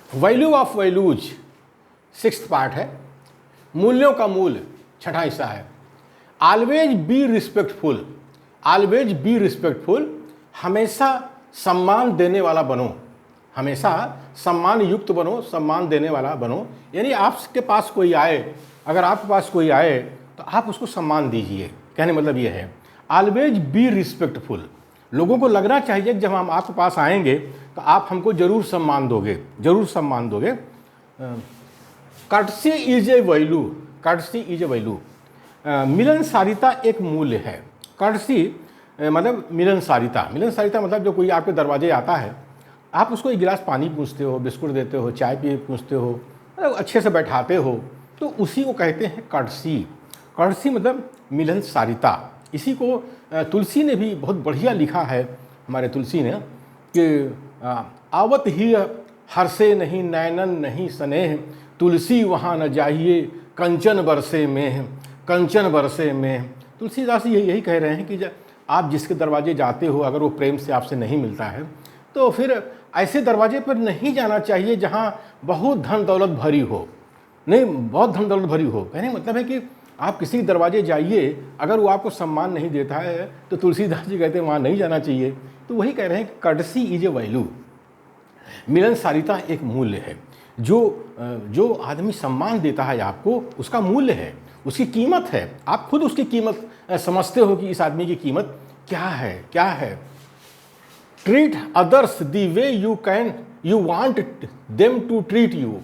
Value of values 6th part है। मूल्यों का मूल 6ठा हिस्सा है। Always be respectful, always be respectful, हमेशा सम्मान देने वाला बनो, हमेशा सम्मान युक्त बनो, सम्मान देने वाला बनो। यानी आपके पास कोई आए, अगर आपके पास कोई आए तो आप उसको सम्मान दीजिए। कहने मतलब ये है ऑलवेज बी रिस्पेक्टफुल। लोगों को लगना चाहिए कि जब हम आपके पास आएंगे तो आप हमको जरूर सम्मान दोगे, जरूर सम्मान दोगे। Courtesy is a value, courtesy is a value. मिलनसारिता एक मूल्य है। कर्टसी मतलब मिलनसारिता, मिलनसारिता मतलब जो कोई आपके दरवाजे आता है, आप उसको एक गिलास पानी पूछते हो, बिस्कुट देते हो, चाय पी पूछते हो, मतलब अच्छे से बैठाते हो, तो उसी को कहते हैं कर्टसी। कर्टसी मतलब मिलनसारिता। इसी को तुलसी ने भी बहुत बढ़िया लिखा है, हमारे तुलसी ने, कि आवत ही हर्षे नहीं नैनन नहीं स्नेह, तुलसी वहाँ न जाइए कंचन बरसे में, कंचन बरसे में। तुलसीदास जी यही कह रहे हैं कि जब आप जिसके दरवाजे जाते हो, अगर वो प्रेम से आपसे नहीं मिलता है तो फिर ऐसे दरवाजे पर नहीं जाना चाहिए जहाँ बहुत धन दौलत भरी हो, नहीं बहुत धन दौलत भरी हो। कहने मतलब है कि आप किसी दरवाजे जाइए, अगर वो आपको सम्मान नहीं देता है तो तुलसीदास जी कहते हैं वहाँ नहीं जाना चाहिए। तो वही कह रहे हैं कि कर्टसी इज ए वैल्यू, मिलनसारिता एक मूल्य है। जो आदमी सम्मान देता है आपको, उसका मूल्य है, उसकी कीमत है। आप खुद उसकी कीमत समझते हो कि इस आदमी की कीमत क्या है, क्या है। Treat others the way you want them to treat you,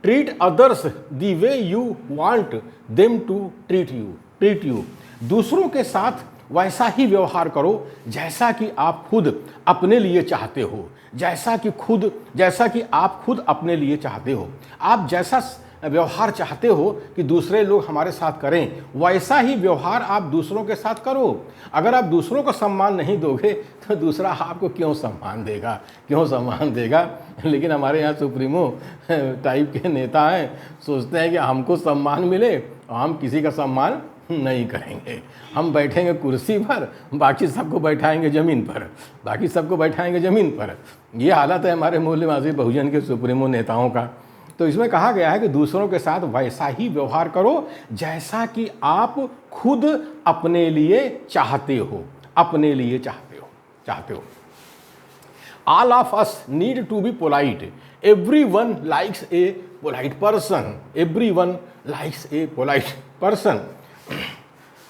treat others the way you want them to treat you. दूसरों के साथ वैसा ही व्यवहार करो जैसा कि आप खुद अपने लिए चाहते हो, जैसा कि आप खुद अपने लिए चाहते हो। आप जैसा व्यवहार चाहते हो कि दूसरे लोग हमारे साथ करें, वैसा ही व्यवहार आप दूसरों के साथ करो। अगर आप दूसरों को सम्मान नहीं दोगे तो दूसरा आपको क्यों सम्मान देगा, क्यों सम्मान देगा। लेकिन हमारे यहाँ सुप्रीमो टाइप के नेता हैं, सोचते हैं कि हमको सम्मान मिले और हम किसी का सम्मान नहीं करेंगे। हम बैठेंगे कुर्सी पर, बाकी सबको बैठाएंगे ज़मीन पर, बाकी सबको बैठाएंगे ज़मीन पर। ये हालत है हमारे मूल्यवादी बहुजन के सुप्रीमो नेताओं का। तो इसमें कहा गया है कि दूसरों के साथ वैसा ही व्यवहार करो जैसा कि आप खुद अपने लिए चाहते हो, अपने लिए चाहते हो। All of us need to be polite. Everyone likes a polite person. Everyone likes a polite person.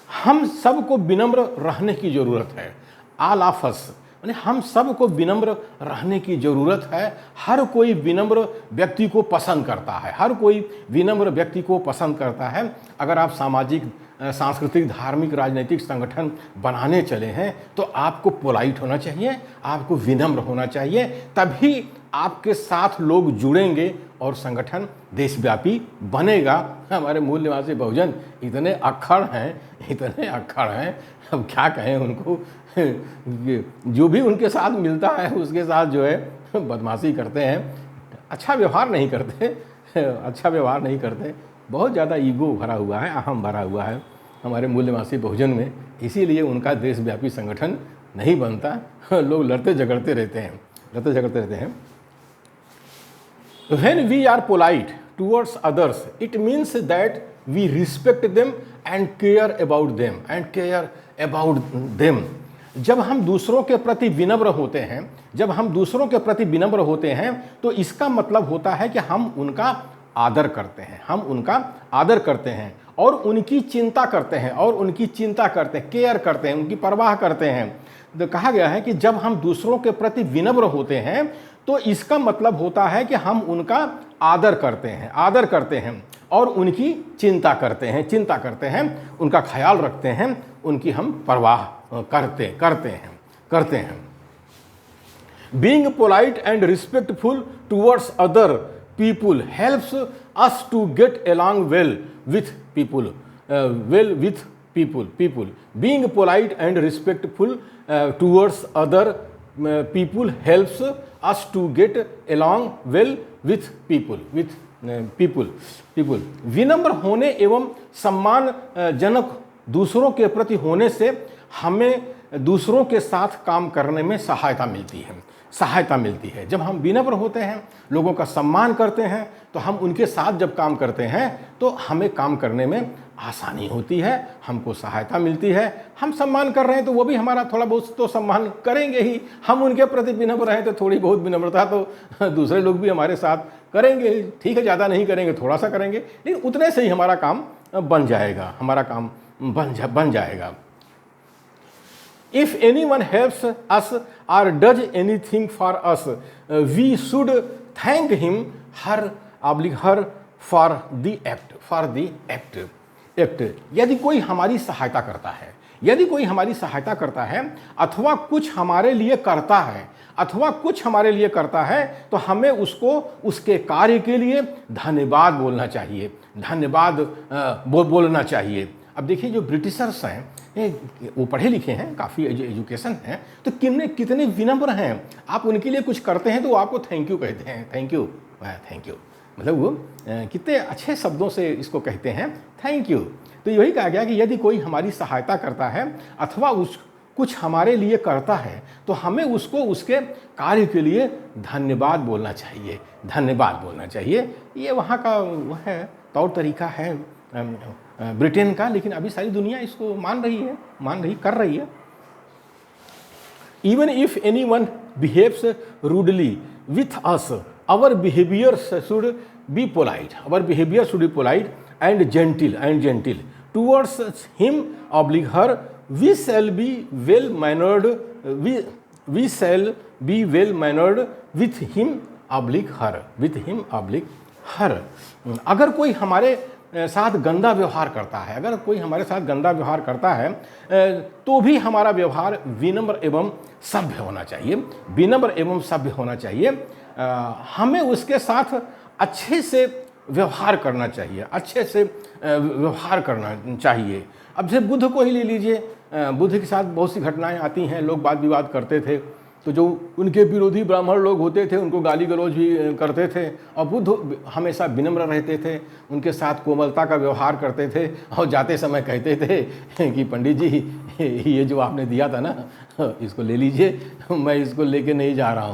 हम सबको विनम्र रहने की ज़रूरत है। All of us यानी हम सबको विनम्र रहने की ज़रूरत है। हर कोई विनम्र व्यक्ति को पसंद करता है, हर कोई विनम्र व्यक्ति को पसंद करता है। अगर आप सामाजिक, सांस्कृतिक, धार्मिक, राजनीतिक संगठन बनाने चले हैं तो आपको पोलाइट होना चाहिए, आपको विनम्र होना चाहिए, तभी आपके साथ लोग जुड़ेंगे और संगठन देशव्यापी बनेगा। हमारे मूल निवासी बहुजन इतने अक्खड़ हैं, अब क्या कहें उनको। जो भी उनके साथ मिलता है उसके साथ जो है बदमाशी करते हैं, अच्छा व्यवहार नहीं करते, बहुत ज़्यादा ईगो भरा हुआ है, अहम भरा हुआ है हमारे मूल्यवासी बहुजन में। इसीलिए उनका देशव्यापी संगठन नहीं बनता, लोग लड़ते झगड़ते रहते हैं। When we are polite towards others, it means that we respect them and care about them. जब हम दूसरों के प्रति विनम्र होते हैं, तो इसका मतलब होता है कि हम उनका आदर करते हैं और उनकी चिंता करते हैं, केयर करते हैं, उनकी परवाह करते हैं। तो कहा गया है कि जब हम दूसरों के प्रति विनम्र होते हैं तो इसका मतलब होता है कि हम उनका आदर करते हैं और उनकी चिंता करते हैं, उनका ख्याल रखते हैं, उनकी हम परवाह करते हैं। Being polite and respectful towards other people helps us to get along well with people. Being polite and respectful towards other people helps us to get along well with people. विनम्र होने एवं सम्मानजनक दूसरों के प्रति होने से हमें दूसरों के साथ काम करने में सहायता मिलती है। सहायता मिलती है। जब हम विनम्र होते हैं, लोगों का सम्मान करते हैं, तो हम उनके साथ जब काम करते हैं तो हमें काम करने में आसानी होती है, हमको सहायता मिलती है। हम सम्मान कर रहे हैं तो वो भी हमारा थोड़ा बहुत तो सम्मान करेंगे ही। हम उनके प्रति विनम्र हैं तो थोड़ी बहुत विनम्रता तो दूसरे लोग भी हमारे साथ करेंगे। ठीक है, ज़्यादा नहीं करेंगे, थोड़ा सा करेंगे, लेकिन उतने से ही हमारा काम बन जाएगा, हमारा काम बन जाएगा। If anyone helps us or does anything for us, we should thank him, her for the act. यदि कोई हमारी सहायता करता है, यदि कोई हमारी सहायता करता है अथवा कुछ हमारे लिए करता है, अथवा कुछ हमारे लिए करता है, तो हमें उसको उसके कार्य के लिए धन्यवाद बोलना चाहिए, धन्यवाद बोलना चाहिए। अब देखिए, जो ब्रिटिशर्स हैं वो पढ़े लिखे हैं, काफ़ी एजुकेशन है, तो कितने विनम्र हैं। आप उनके लिए कुछ करते हैं तो वो आपको थैंक यू कहते हैं, थैंक यू, मतलब वो कितने अच्छे शब्दों से इसको कहते हैं, थैंक यू। तो यही कहा गया कि यदि कोई हमारी सहायता करता है अथवा कुछ हमारे लिए करता है, तो हमें उसको उसके कार्य के लिए धन्यवाद बोलना चाहिए, धन्यवाद बोलना चाहिए। ये वहाँ का वह है, तौर तरीका है ब्रिटेन का, लेकिन अभी सारी दुनिया इसको कर रही है। Even if any one behaves rudely with us, our behavior should be polite, and gentle towards him her. We shall be well mannered with him her. अगर कोई हमारे साथ गंदा व्यवहार करता है, तो भी हमारा व्यवहार विनम्र एवं सभ्य होना चाहिए, हमें उसके साथ अच्छे से व्यवहार करना चाहिए, अब जैसे बुद्ध को ही ले लीजिए, बुद्ध के साथ बहुत सी घटनाएं आती हैं, लोग वाद विवाद करते थे, तो जो उनके विरोधी ब्राह्मण लोग होते थे उनको गाली गलौज भी करते थे, और बुद्ध हमेशा विनम्र रहते थे, उनके साथ कोमलता का व्यवहार करते थे, और जाते समय कहते थे कि पंडित जी, ये जो आपने दिया था ना, इसको ले लीजिए, मैं इसको लेके नहीं जा रहा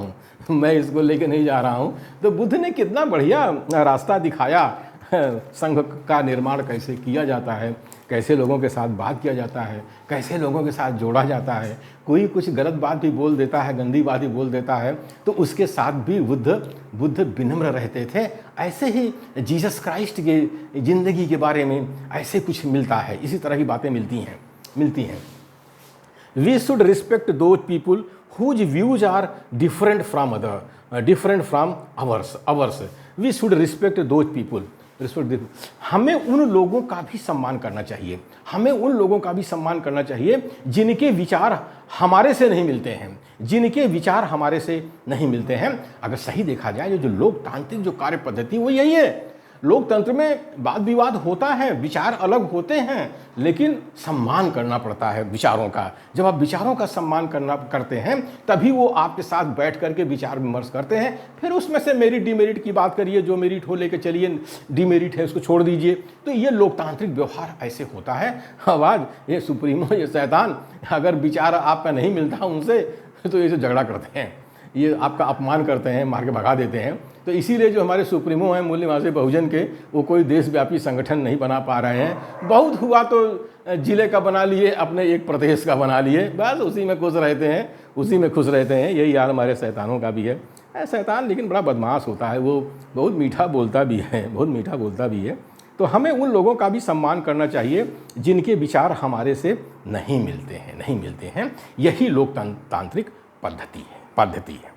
हूँ। तो बुद्ध ने कितना बढ़िया रास्ता दिखाया, संघ का निर्माण कैसे किया जाता है, कैसे लोगों के साथ बात किया जाता है, कैसे लोगों के साथ जोड़ा जाता है। कोई कुछ गलत बात भी बोल देता है, गंदी बात भी बोल देता है, तो उसके साथ भी बुद्ध विनम्र रहते थे। ऐसे ही जीसस क्राइस्ट के ज़िंदगी के बारे में ऐसे कुछ मिलता है, इसी तरह की बातें मिलती हैं। We should respect those people whose views are different from ours. We should respect those people. हमें उन लोगों का भी सम्मान करना चाहिए, जिनके विचार हमारे से नहीं मिलते हैं, अगर सही देखा जाए, जो लोकतांत्रिक जो कार्य पद्धति वो यही है। लोकतंत्र में वाद विवाद होता है, विचार अलग होते हैं, लेकिन सम्मान करना पड़ता है विचारों का। जब आप विचारों का सम्मान करते हैं, तभी वो आपके साथ बैठ करके विचार विमर्श करते हैं। फिर उसमें से मेरिट डिमेरिट की बात करिए, जो मेरिट हो लेके चलिए, डिमेरिट है उसको छोड़ दीजिए। तो ये लोकतांत्रिक व्यवहार ऐसे होता है। आवाज़ ये सुप्रीमो, ये शैतान, अगर विचार आपका नहीं मिलता उनसे, तो ये झगड़ा करते हैं, ये आपका अपमान करते हैं, मार के भगा देते हैं। तो इसीलिए जो हमारे सुप्रीमो हैं मूल्य निवासी बहुजन के, वो कोई देशव्यापी संगठन नहीं बना पा रहे हैं। बहुत हुआ तो जिले का बना लिए, अपने एक प्रदेश का बना लिए, बस उसी में खुश रहते हैं। यही हाल हमारे शैतानों का भी है। शैतान लेकिन बड़ा बदमाश होता है, वो बहुत मीठा बोलता भी है। तो हमें उन लोगों का भी सम्मान करना चाहिए जिनके विचार हमारे से नहीं मिलते हैं। यही लोकतांत्रिक पद्धति है।